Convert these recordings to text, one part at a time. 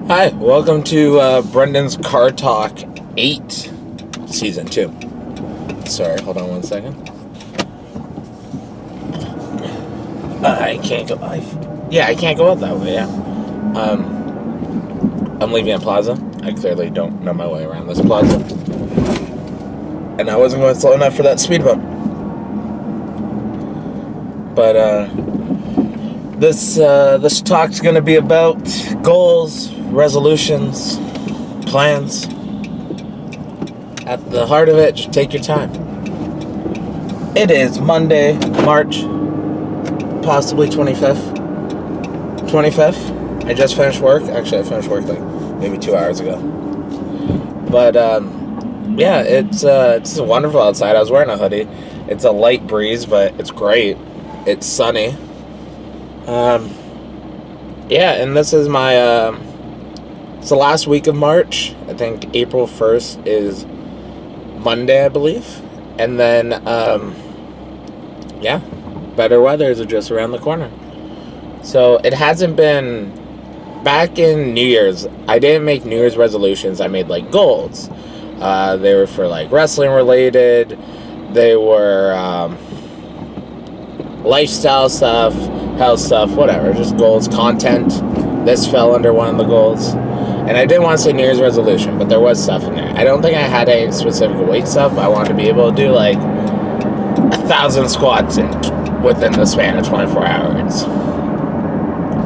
Hi, welcome to Brendan's Car Talk 8, Season 2. Sorry, hold on one second. I can't go... I can't go out that way, yeah. I'm leaving a plaza. I clearly don't know my way around this plaza. And I wasn't going slow enough for that speed bump. But, this talk's gonna be about goals, resolutions, plans. At the heart of it, just take your time. It is Monday, March, possibly 25th. 25th. I just finished work. Actually, I finished work like maybe 2 hours ago. But yeah, it's wonderful outside. I was wearing a hoodie. It's a light breeze, but it's great. It's sunny. Yeah, and this is my it's the last week of March. I think April 1st is Monday, I believe. And then yeah, better weather is just around the corner. So it hasn't been... Back in New Year's, I didn't make New Year's resolutions. I made like goals. They were for like wrestling related. They were lifestyle stuff, health stuff, whatever, just goals, content. This fell under one of the goals. And I didn't want to say New Year's resolution, but there was stuff in there. I don't think I had any specific weight stuff, but I wanted to be able to do like 1,000 squats within the span of 24 hours.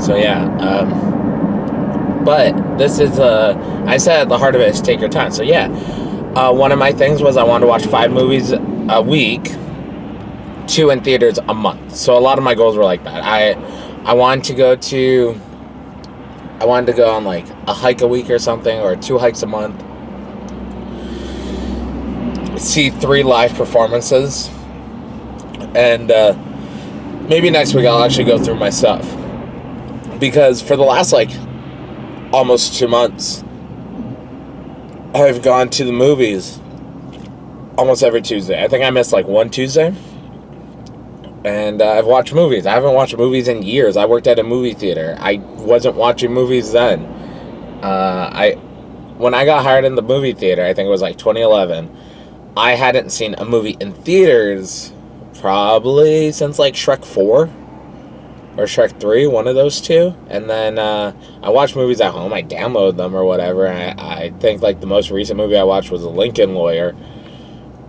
So yeah, but this is, I said at the heart of it is take your time. So yeah, one of my things was I wanted to watch 5 movies a week, 2 in theaters a month. So a lot of my goals were like that. I wanted to go on like a hike a week or something, or 2 hikes a month. See 3 live performances. And maybe next week I'll actually go through my stuff. Because for the last like almost 2 months, I've gone to the movies almost every Tuesday. I think I missed like one Tuesday. And I've watched movies. I haven't watched movies in years. I worked at a movie theater. I wasn't watching movies then. When I got hired in the movie theater, I think it was like 2011, I hadn't seen a movie in theaters probably since like Shrek 4 or Shrek 3, one of those two. And then I watched movies at home. I download them or whatever. And I think like the most recent movie I watched was The Lincoln Lawyer.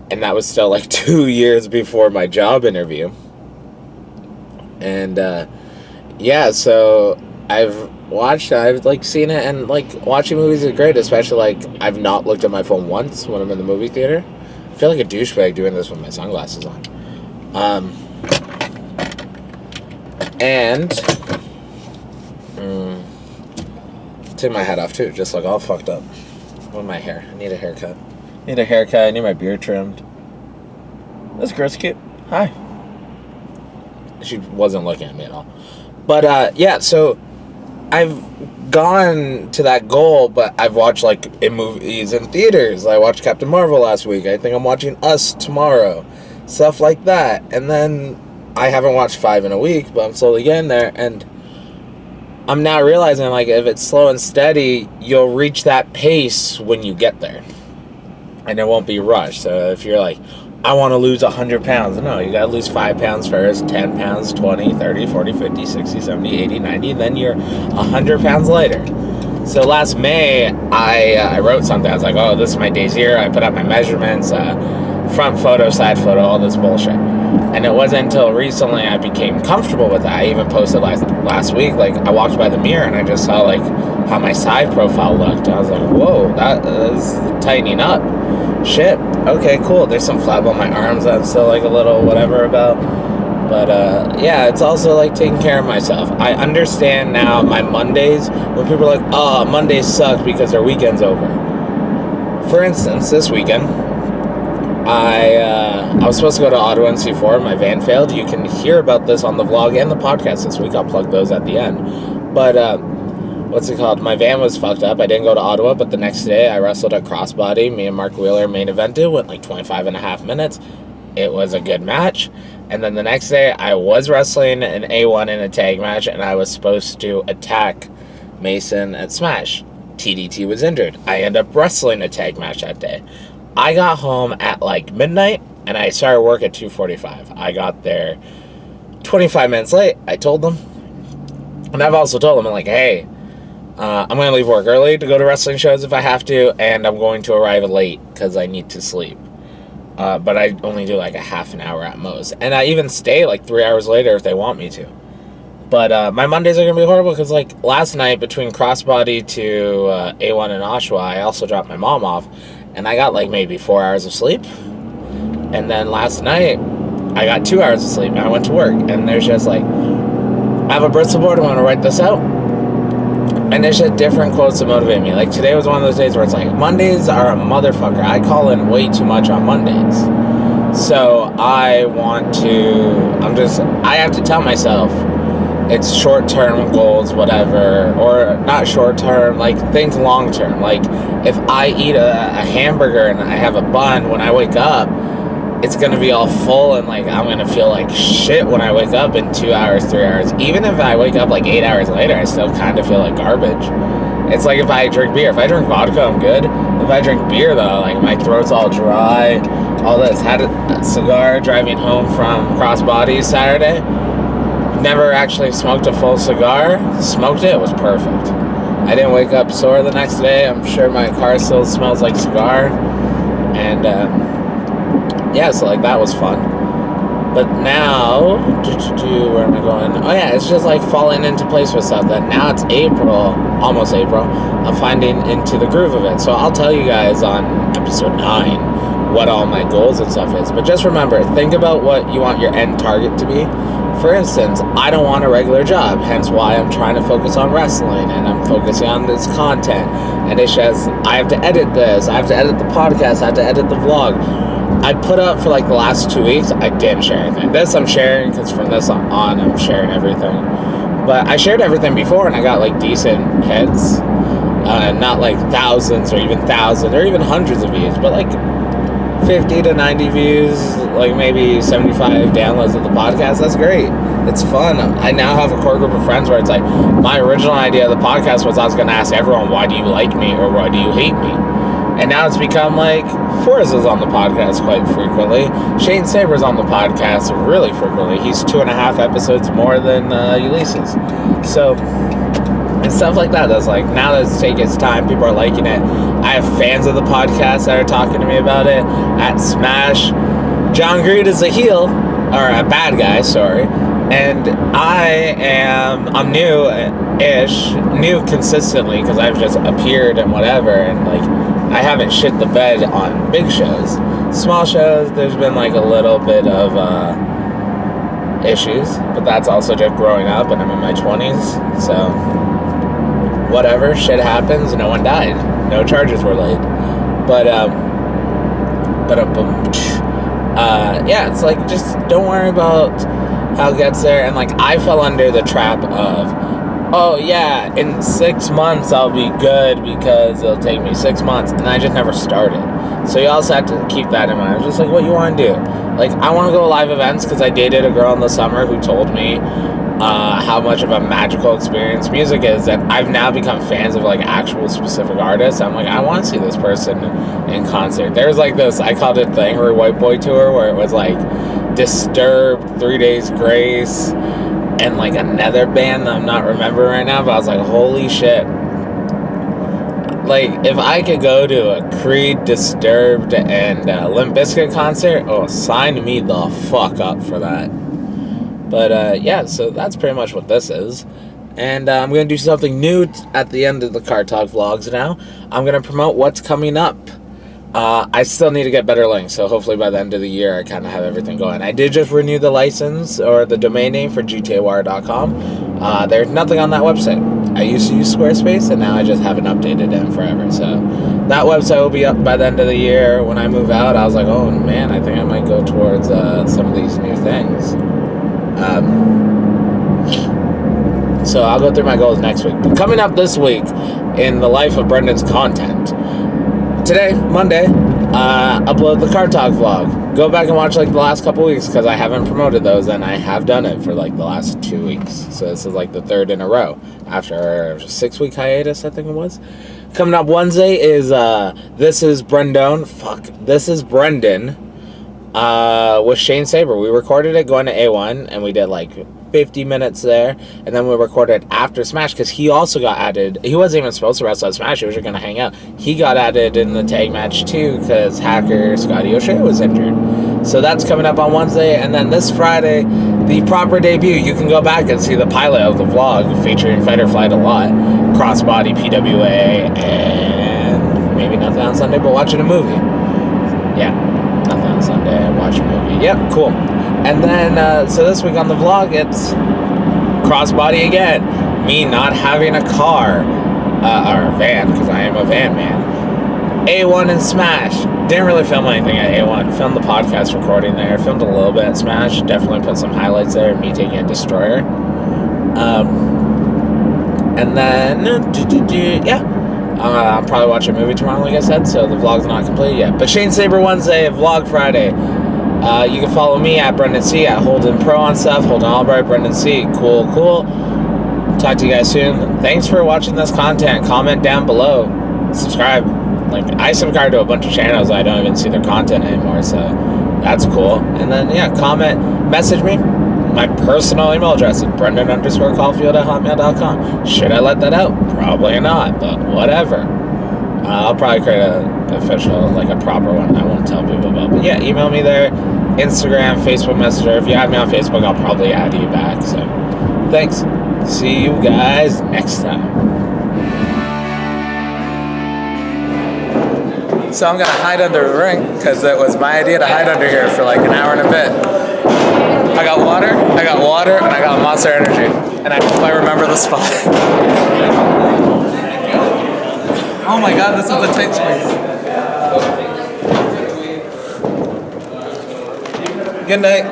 And that was still like 2 years before my job interview. And yeah, so I've like seen it, and like watching movies is great, especially like I've not looked at my phone once when I'm in the movie theater. I feel like a douchebag doing this with my sunglasses on. And take my hat off too, just look all fucked up. What my hair? I need a haircut. I need my beard trimmed. This girl's cute. Hi. She wasn't looking at me at all. But yeah, so I've gone to that goal, but I've watched like in movies in theaters. I watched Captain Marvel last week. I think I'm watching Us tomorrow. Stuff like that. And then I haven't watched 5 in a week, but I'm slowly getting there. And I'm now realizing like if it's slow and steady, you'll reach that pace when you get there. And it won't be rushed. So if you're like, I want to lose 100 pounds. No, you got to lose 5 pounds first, 10 pounds, 20, 30, 40, 50, 60, 70, 80, 90. Then you're 100 pounds later. So last May, I wrote something. I was like, oh, this is my day 0. I put up my measurements, front photo, side photo, all this bullshit. And it wasn't until recently I became comfortable with that. I even posted last week, like, I walked by the mirror and I just saw, like, how my side profile looked. I was like, whoa, that is tightening up. Shit. Okay, cool. There's some flab on my arms that I'm still like a little whatever about. But yeah, it's also like taking care of myself. I understand now my Mondays when people are like, oh, Mondays suck because their weekend's over. For instance, this weekend, I was supposed to go to Ottawa and C4. My van failed. You can hear about this on the vlog and the podcast this week. I'll plug those at the end. But what's it called? My van was fucked up. I didn't go to Ottawa, but the next day I wrestled at Crossbody. Me and Mark Wheeler main evented, went like 25 and a half minutes. It was a good match. And then the next day I was wrestling an A1 in a tag match, and I was supposed to attack Mason at Smash. TDT was injured. I ended up wrestling a tag match that day. I got home at like midnight, and I started work at 2:45. I got there 25 minutes late. I told them. And I've also told them, I'm like, hey, I'm going to leave work early to go to wrestling shows if I have to, and I'm going to arrive late because I need to sleep. But I only do like a half an hour at most. And I even stay like 3 hours later if they want me to. But my Mondays are going to be horrible because like last night between Crossbody to A1 and Oshawa, I also dropped my mom off. And I got like maybe 4 hours of sleep. And then last night, I got 2 hours of sleep and I went to work. And there's just like, I have a Bristol board, I want to write this out. And there's just different quotes to motivate me. Like today was one of those days where it's like, Mondays are a motherfucker. I call in way too much on Mondays. So I have to tell myself it's short-term goals, whatever, or not short-term, like think long-term. Like if I eat a hamburger and I have a bun when I wake up, it's going to be all full and like I'm going to feel like shit when I wake up in 2 hours, 3 hours. Even if I wake up like 8 hours later, I still kind of feel like garbage. It's like if I drink beer. If I drink vodka, I'm good. If I drink beer though, like my throat's all dry, all this. Had a cigar driving home from Crossbody Saturday. Never actually smoked a full cigar. Smoked it was perfect. I didn't wake up sore the next day. I'm sure my car still smells like cigar. And yeah, so like that was fun. But now, where am I going? Oh yeah, it's just like falling into place with stuff that now it's April, almost April. I'm finding into the groove of it. So I'll tell you guys on episode 9 what all my goals and stuff is. But just remember, think about what you want your end target to be. For instance, I don't want a regular job, hence why I'm trying to focus on wrestling and I'm focusing on this content. And it's just, I have to edit this, I have to edit the podcast, I have to edit the vlog. I put up for like the last 2 weeks, I didn't share anything. This I'm sharing because from this on I'm sharing everything. But I shared everything before and I got like decent hits. Not like thousands or even hundreds of views, but like 50 to 90 views, like maybe 75 downloads of the podcast. That's great. It's fun. I now have a core group of friends where it's like, my original idea of the podcast was I was going to ask everyone, why do you like me or why do you hate me? And now it's become like, Forrest is on the podcast quite frequently. Shane Saber's on the podcast really frequently. He's 2.5 episodes more than Ulysses. So, and stuff like that. That's like, now that it's taking its time, people are liking it. I have fans of the podcast that are talking to me about it. At Smash, John Greed is a heel, or a bad guy, sorry. And I'm new consistently, because I've just appeared and whatever, and like, I haven't shit the bed on big shows. Small shows, there's been like a little bit of issues, but that's also just growing up, and I'm in my 20s, so whatever, shit happens. No one died, no charges were laid, but yeah, it's like, just don't worry about how it gets there. And like, I fell under the trap of, oh yeah, in 6 months I'll be good because it'll take me 6 months, and I just never started. So you also have to keep that in mind. It's just like what you want to do. Like, I want to go to live events because I dated a girl in the summer who told me how much of a magical experience music is, and I've now become fans of like actual specific artists. I'm like, I want to see this person in concert. There's like this, I called it the Angry White Boy tour, where it was like Disturbed, 3 Days Grace, and like another band that I'm not remembering right now, but I was like, holy shit. Like, if I could go to a Creed, Disturbed, and Limp Bizkit concert, oh, sign me the fuck up for that. But yeah, so that's pretty much what this is. And I'm going to do something new at the end of the Car Talk vlogs now. I'm going to promote what's coming up. I still need to get better links, so hopefully by the end of the year I kind of have everything going. I did just renew the license, or the domain name, for GTAWire.com. There's nothing on that website. I used to use Squarespace, and now I just haven't updated it in forever. So that website will be up by the end of the year. When I move out, I was like, oh man, I think I might go towards some of these new things. So I'll go through my goals next week. But coming up this week in the life of Brendan's content, today, Monday, upload the Car Talk vlog. Go back and watch like the last couple weeks, because I haven't promoted those, and I have done it for like the last 2 weeks. So this is like the third in a row after a 6-week hiatus, I think it was. Coming up Wednesday is This is Brendone. This is Brendon. With Shane Saber. We recorded it going to A1, and we did like 50 minutes there, and then we recorded after Smash, because he also got added. He wasn't even supposed to wrestle at Smash, he was just going to hang out. He got added in the tag match too, because Hacker Scotty O'Shea was injured. So that's coming up on Wednesday, and then this Friday, the proper debut. You can go back and see the pilot of the vlog featuring Fighter Flight a lot, Crossbody, PWA, and maybe nothing on Sunday, but watching a movie. Yeah, nothing on Sunday, watch a movie. Yep, cool. And then, so this week on the vlog, it's Crossbody again. Me not having a car, or a van, because I am a van man. A1 and Smash. Didn't really film anything at A1. Filmed the podcast recording there. Filmed a little bit at Smash. Definitely put some highlights there. Me taking a Destroyer. And then, yeah. I'll probably watch a movie tomorrow, like I said, so the vlog's not complete yet. But Shane Saber Wednesday, vlog Friday. You can follow me at Brendon C, at Holden Pro on stuff, Holden Albright, Brendon C. Cool. Talk to you guys soon. Thanks for watching this content. Comment down below. Subscribe. Like, I subscribe to a bunch of channels. I don't even see their content anymore, so that's cool. And then, yeah, comment, message me. My personal email address is Brendon_Caulfield@hotmail.com. Should I let that out? Probably not, but whatever. I'll probably create an official, like a proper one I won't tell people about. But yeah, email me there. Instagram, Facebook Messenger. If you add me on Facebook, I'll probably add you back. So thanks. See you guys next time. So I'm going to hide under a ring, because it was my idea to hide under here for like an hour and a bit. I got water, and I got Monster Energy. And I hope I remember the spot. Oh my god, this is a tight squeeze. Good night.